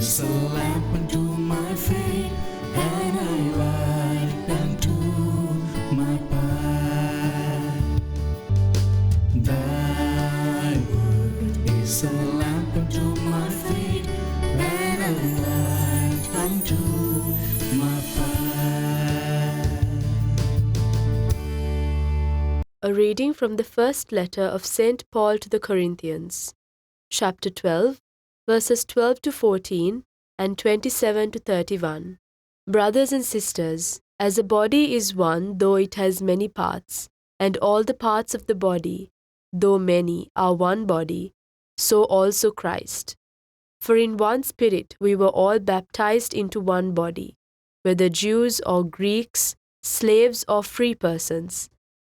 is a lamp unto my feet, and a light unto my path. Thy word is a lamp unto my feet, and a light unto my path. A reading from the first letter of St. Paul to the Corinthians, chapter 12, verses 12 to 14 and 27 to 31. Brothers and sisters, as a body is one, though it has many parts, and all the parts of the body, though many, are one body, so also Christ. For in one Spirit we were all baptized into one body, whether Jews or Greeks, slaves or free persons,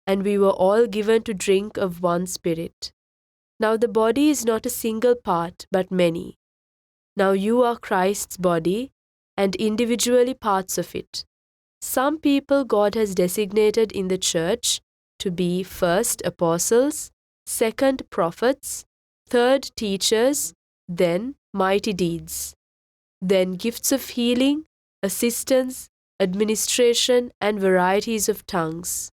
and we were all given to drink of one Spirit. Now the body is not a single part, but many. Now you are Christ's body, and individually parts of it. Some people God has designated in the church to be first apostles, second prophets, third teachers, then mighty deeds, then gifts of healing, assistance, administration, and varieties of tongues.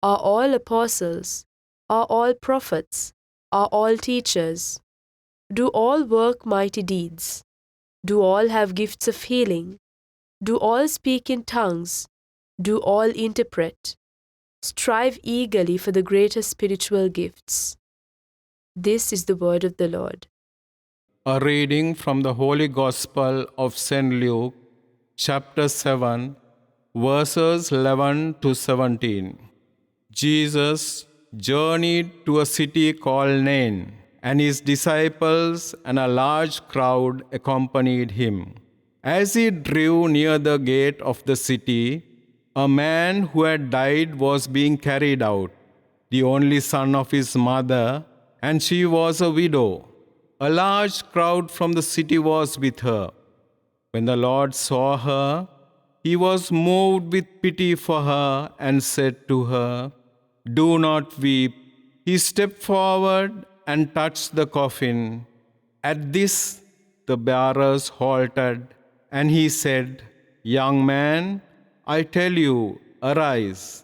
Are all apostles? Are all prophets? Are all teachers? Do all work mighty deeds? Do all have gifts of healing? Do all speak in tongues? Do all interpret? Strive eagerly for the greater spiritual gifts. This is the word of the Lord. A reading from the Holy Gospel of St. Luke, chapter 7, verses 11 to 17. Jesus journeyed to a city called Nain, and his disciples and a large crowd accompanied him. As he drew near the gate of the city, a man who had died was being carried out, the only son of his mother, and she was a widow. A large crowd from the city was with her. When the Lord saw her, he was moved with pity for her and said to her, "Do not weep." He stepped forward and touched the coffin. At this, the bearers halted, and he said, "Young man, I tell you, arise."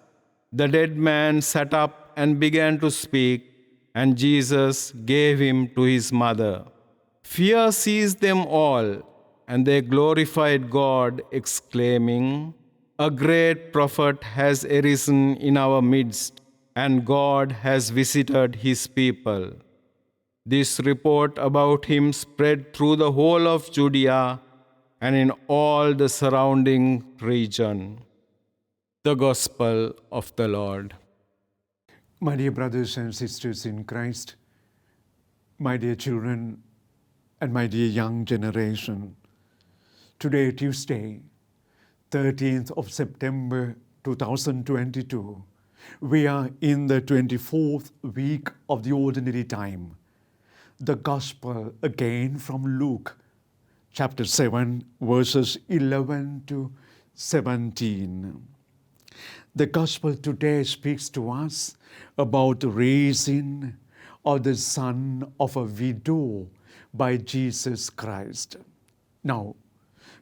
The dead man sat up and began to speak, and Jesus gave him to his mother. Fear seized them all, and they glorified God, exclaiming, "A great prophet has arisen in our midst, and God has visited his people." This report about him spread through the whole of Judea and in all the surrounding region. The Gospel of the Lord. My dear brothers and sisters in Christ, my dear children, and my dear young generation, today, Tuesday, 13th of September 2022, we are in the 24th week of the Ordinary Time. The Gospel again from Luke, chapter 7, verses 11 to 17. The Gospel today speaks to us about the raising of the son of a widow by Jesus Christ. Now,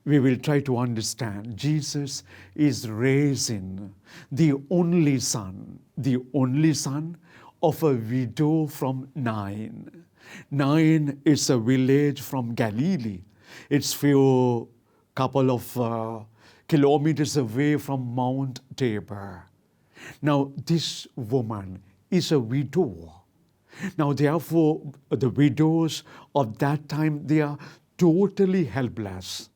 we will try to understand. Jesus is raising the only son of a widow from Nain. Nain is a village from Galilee. It's few couple of kilometers away from Mount Tabor. Now, this woman is a widow. Now, therefore, the widows of that time, they are totally helpless.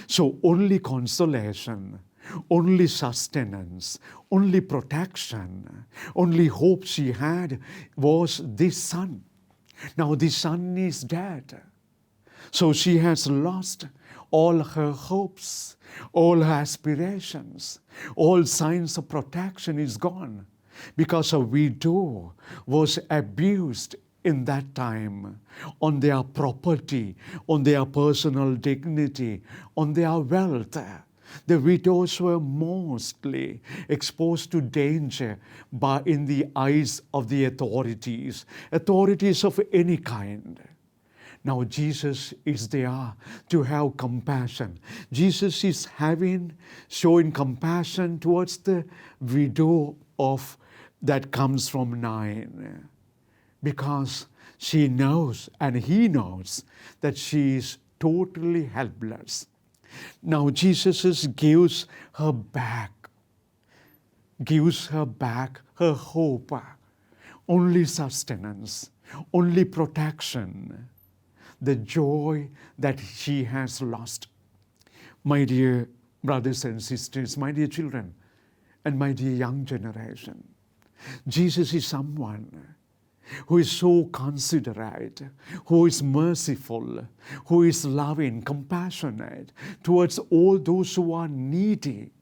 So only consolation, only sustenance, only protection, only hope she had was this son. Now the son is dead. So she has lost all her hopes, all her aspirations, all signs of protection is gone, because a widow was abused in that time on their property, on their personal dignity, on their wealth. The widows were mostly exposed to danger in the eyes of the authorities of any kind. Now Jesus is there to have compassion. Jesus is showing compassion towards the widow of that comes from Nain, because she knows and he knows that she is totally helpless. Now Jesus gives her back her hope, only sustenance, only protection, the joy that she has lost. My dear brothers and sisters, my dear children, and my dear young generation, Jesus is someone who is so considerate, who is merciful, who is loving, compassionate towards all those who are needy.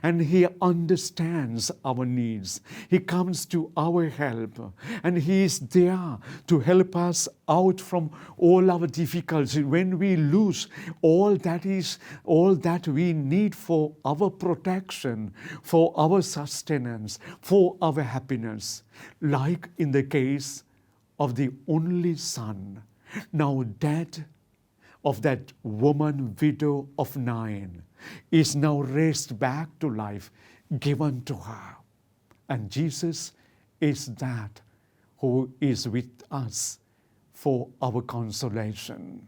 And he understands our needs. He comes to our help, and he is there to help us out from all our difficulties. When we lose all that we need for our protection, for our sustenance, for our happiness, like in the case of the only son, now dead, of that woman widow of Nain, is now raised back to life, given to her. And Jesus is that who is with us for our consolation.